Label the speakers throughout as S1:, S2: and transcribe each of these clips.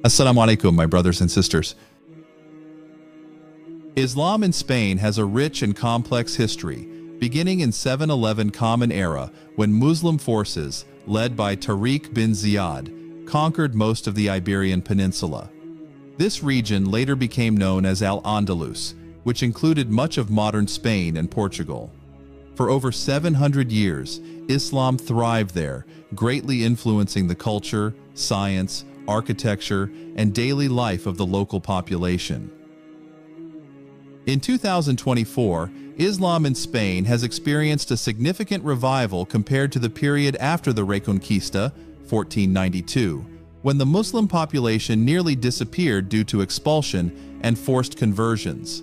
S1: Assalamu alaikum, my brothers and sisters. Islam in Spain has a rich and complex history, beginning in 711 Common Era when Muslim forces, led by Tariq bin Ziyad, conquered most of the Iberian Peninsula. This region later became known as Al-Andalus, which included much of modern Spain and Portugal. For over 700 years, Islam thrived there, greatly influencing the culture, science, architecture, and daily life of the local population. In 2024, Islam in Spain has experienced a significant revival compared to the period after the Reconquista, 1492, when the Muslim population nearly disappeared due to expulsion and forced conversions.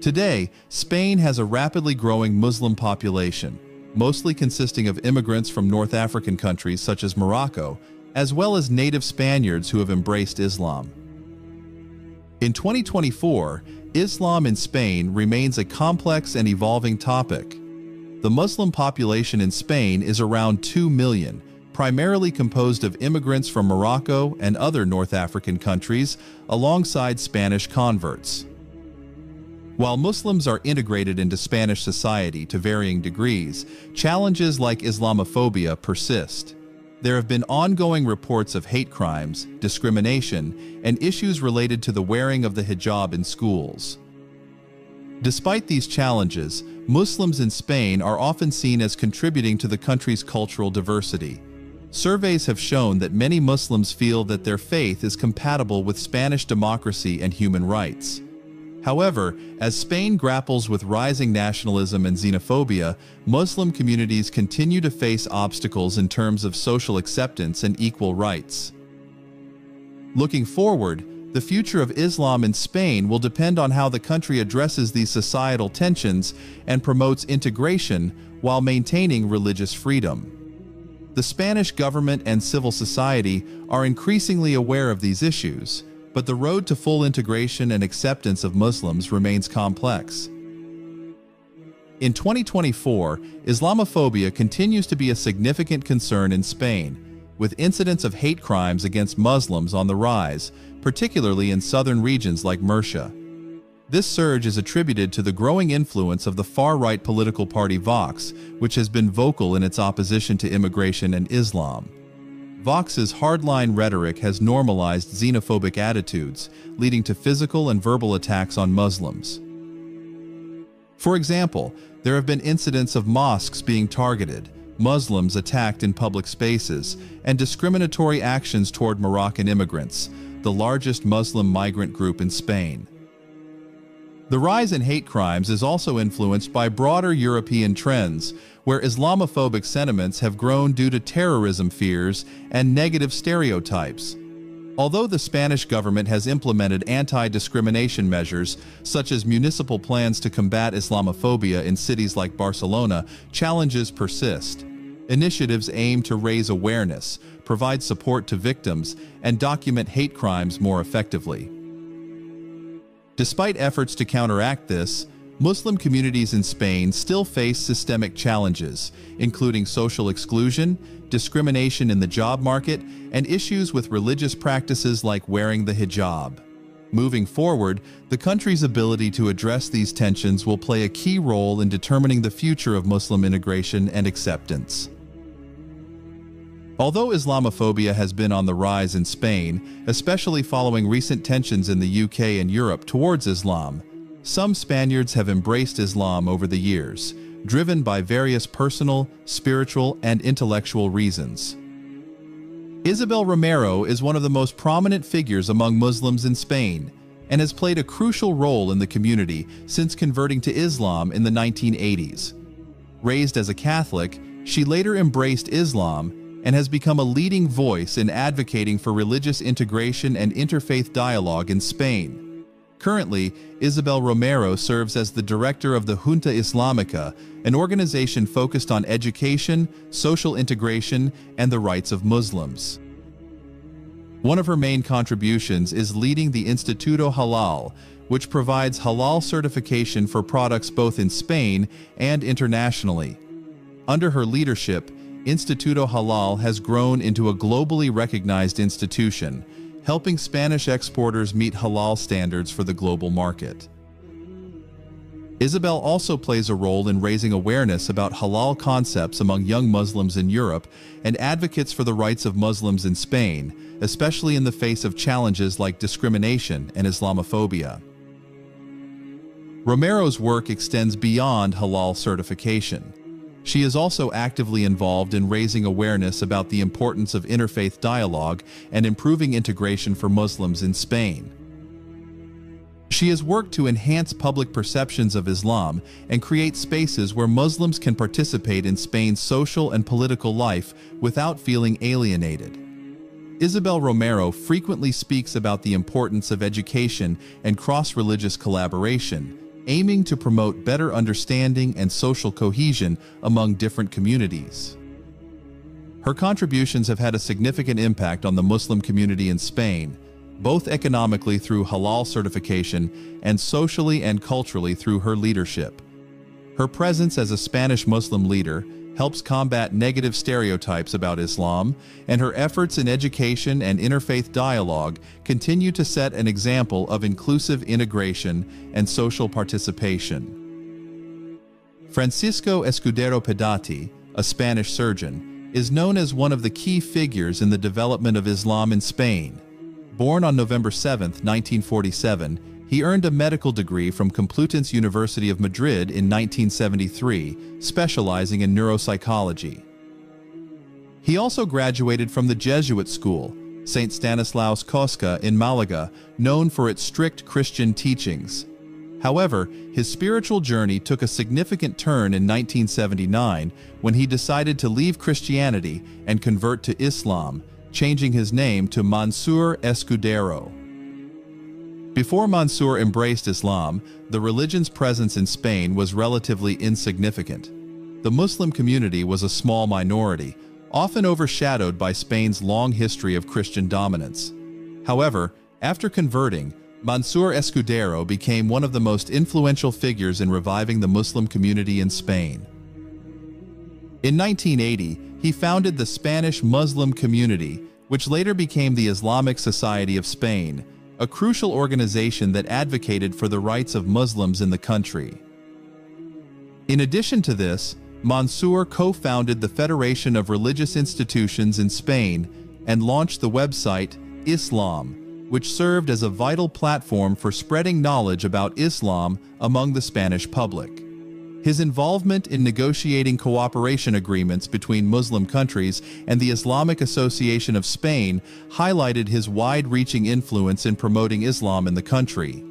S1: Today, Spain has a rapidly growing Muslim population, mostly consisting of immigrants from North African countries such as Morocco, as well as native Spaniards who have embraced Islam. In 2024, Islam in Spain remains a complex and evolving topic. The Muslim population in Spain is around 2 million, primarily composed of immigrants from Morocco and other North African countries, alongside Spanish converts. While Muslims are integrated into Spanish society to varying degrees, challenges like Islamophobia persist. There have been ongoing reports of hate crimes, discrimination, and issues related to the wearing of the hijab in schools. Despite these challenges, Muslims in Spain are often seen as contributing to the country's cultural diversity. Surveys have shown that many Muslims feel that their faith is compatible with Spanish democracy and human rights. However, as Spain grapples with rising nationalism and xenophobia, Muslim communities continue to face obstacles in terms of social acceptance and equal rights. Looking forward, the future of Islam in Spain will depend on how the country addresses these societal tensions and promotes integration while maintaining religious freedom. The Spanish government and civil society are increasingly aware of these issues, but the road to full integration and acceptance of Muslims remains complex. In 2024, Islamophobia continues to be a significant concern in Spain, with incidents of hate crimes against Muslims on the rise, particularly in southern regions like Murcia. This surge is attributed to the growing influence of the far-right political party Vox, which has been vocal in its opposition to immigration and Islam. Vox's hardline rhetoric has normalized xenophobic attitudes, leading to physical and verbal attacks on Muslims. For example, there have been incidents of mosques being targeted, Muslims attacked in public spaces, and discriminatory actions toward Moroccan immigrants, the largest Muslim migrant group in Spain. The rise in hate crimes is also influenced by broader European trends, where Islamophobic sentiments have grown due to terrorism fears and negative stereotypes. Although the Spanish government has implemented anti-discrimination measures, such as municipal plans to combat Islamophobia in cities like Barcelona, challenges persist. Initiatives aim to raise awareness, provide support to victims, and document hate crimes more effectively. Despite efforts to counteract this, Muslim communities in Spain still face systemic challenges, including social exclusion, discrimination in the job market, and issues with religious practices like wearing the hijab. Moving forward, the country's ability to address these tensions will play a key role in determining the future of Muslim integration and acceptance. Although Islamophobia has been on the rise in Spain, especially following recent tensions in the UK and Europe towards Islam, some Spaniards have embraced Islam over the years, driven by various personal, spiritual, and intellectual reasons. Isabel Romero is one of the most prominent figures among Muslims in Spain and has played a crucial role in the community since converting to Islam in the 1980s. Raised as a Catholic, she later embraced Islam and has become a leading voice in advocating for religious integration and interfaith dialogue in Spain. Currently, Isabel Romero serves as the director of the Junta Islamica, an organization focused on education, social integration, and the rights of Muslims. One of her main contributions is leading the Instituto Halal, which provides halal certification for products both in Spain and internationally. Under her leadership, Instituto Halal has grown into a globally recognized institution, helping Spanish exporters meet halal standards for the global market. Isabel also plays a role in raising awareness about halal concepts among young Muslims in Europe and advocates for the rights of Muslims in Spain, especially in the face of challenges like discrimination and Islamophobia. Romero's work extends beyond halal certification. She is also actively involved in raising awareness about the importance of interfaith dialogue and improving integration for Muslims in Spain. She has worked to enhance public perceptions of Islam and create spaces where Muslims can participate in Spain's social and political life without feeling alienated. Isabel Romero frequently speaks about the importance of education and cross-religious collaboration, aiming to promote better understanding and social cohesion among different communities. Her contributions have had a significant impact on the Muslim community in Spain, both economically through halal certification and socially and culturally through her leadership. Her presence as a Spanish Muslim leader helps combat negative stereotypes about Islam, and her efforts in education and interfaith dialogue continue to set an example of inclusive integration and social participation. Francisco Escudero Pedati, a Spanish surgeon, is known as one of the key figures in the development of Islam in Spain. Born on November 7, 1947, he earned a medical degree from Complutense University of Madrid in 1973, specializing in neuropsychology. He also graduated from the Jesuit school, St. Stanislaus Kostka in Malaga, known for its strict Christian teachings. However, his spiritual journey took a significant turn in 1979 when he decided to leave Christianity and convert to Islam, changing his name to Mansour Escudero. Before Mansour embraced Islam, the religion's presence in Spain was relatively insignificant. The Muslim community was a small minority, often overshadowed by Spain's long history of Christian dominance. However, after converting, Mansour Escudero became one of the most influential figures in reviving the Muslim community in Spain. In 1980, he founded the Spanish Muslim Community, which later became the Islamic Society of Spain, a crucial organization that advocated for the rights of Muslims in the country. In addition to this, Mansour co-founded the Federation of Religious Institutions in Spain and launched the website Islam, which served as a vital platform for spreading knowledge about Islam among the Spanish public. His involvement in negotiating cooperation agreements between Muslim countries and the Islamic Association of Spain highlighted his wide-reaching influence in promoting Islam in the country.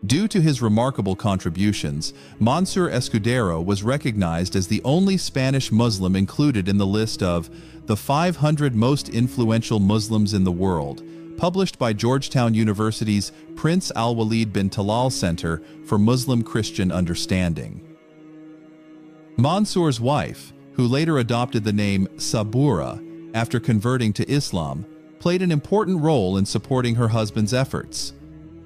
S1: Due to his remarkable contributions, Mansour Escudero was recognized as the only Spanish Muslim included in the list of the 500 most influential Muslims in the world, published by Georgetown University's Prince Al-Walid bin Talal Center for Muslim-Christian Understanding. Mansour's wife, who later adopted the name Sabura after converting to Islam, played an important role in supporting her husband's efforts.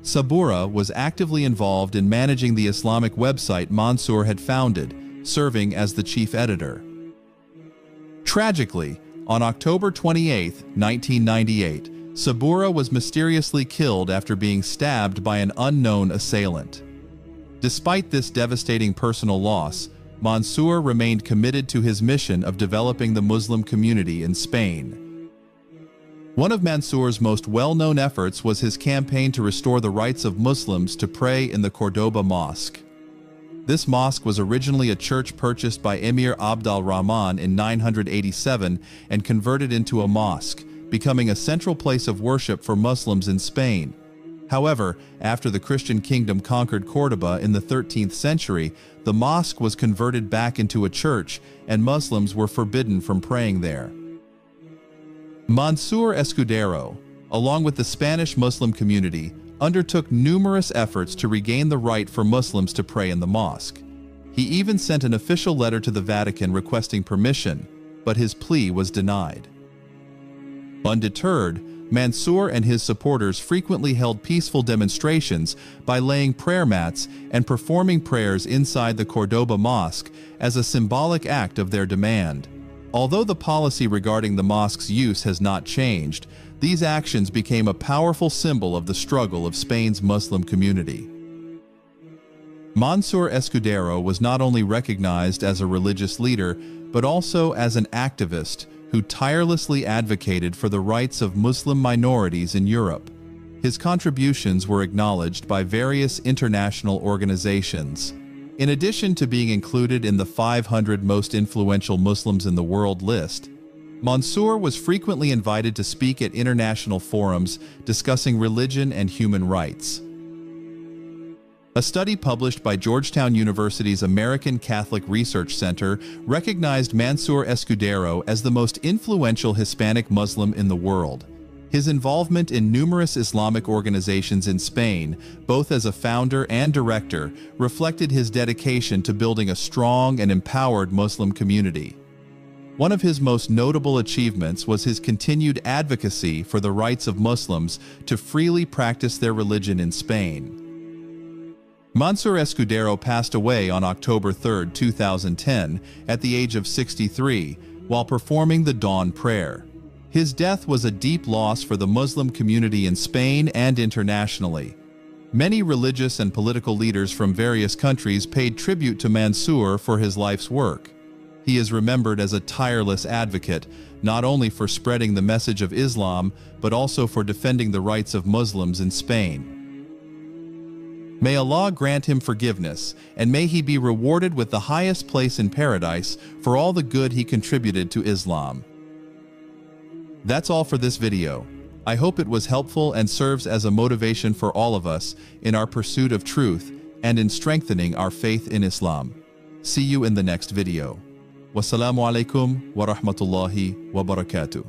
S1: Sabura was actively involved in managing the Islamic website Mansour had founded, serving as the chief editor. Tragically, on October 28, 1998, Sabura was mysteriously killed after being stabbed by an unknown assailant. Despite this devastating personal loss, Mansour remained committed to his mission of developing the Muslim community in Spain. One of Mansour's most well-known efforts was his campaign to restore the rights of Muslims to pray in the Cordoba Mosque. This mosque was originally a church purchased by Emir Abd al-Rahman in 987 and converted into a mosque, becoming a central place of worship for Muslims in Spain. However, after the Christian kingdom conquered Cordoba in the 13th century, the mosque was converted back into a church, and Muslims were forbidden from praying there. Mansour Escudero, along with the Spanish Muslim community, undertook numerous efforts to regain the right for Muslims to pray in the mosque. He even sent an official letter to the Vatican requesting permission, but his plea was denied. Undeterred, Mansour and his supporters frequently held peaceful demonstrations by laying prayer mats and performing prayers inside the Cordoba Mosque as a symbolic act of their demand. Although the policy regarding the mosque's use has not changed, these actions became a powerful symbol of the struggle of Spain's Muslim community. Mansour Escudero was not only recognized as a religious leader, but also as an activist who tirelessly advocated for the rights of Muslim minorities in Europe. His contributions were acknowledged by various international organizations. In addition to being included in the 500 most influential Muslims in the world list, Mansour was frequently invited to speak at international forums discussing religion and human rights. A study published by Georgetown University's American Catholic Research Center recognized Mansour Escudero as the most influential Hispanic Muslim in the world. His involvement in numerous Islamic organizations in Spain, both as a founder and director, reflected his dedication to building a strong and empowered Muslim community. One of his most notable achievements was his continued advocacy for the rights of Muslims to freely practice their religion in Spain. Mansour Escudero passed away on October 3, 2010, at the age of 63, while performing the Dawn Prayer. His death was a deep loss for the Muslim community in Spain and internationally. Many religious and political leaders from various countries paid tribute to Mansour for his life's work. He is remembered as a tireless advocate, not only for spreading the message of Islam, but also for defending the rights of Muslims in Spain. May Allah grant him forgiveness, and may he be rewarded with the highest place in paradise for all the good he contributed to Islam. That's all for this video. I hope it was helpful and serves as a motivation for all of us in our pursuit of truth and in strengthening our faith in Islam. See you in the next video. Wassalamu alaikum wa rahmatullahi wa barakatuh.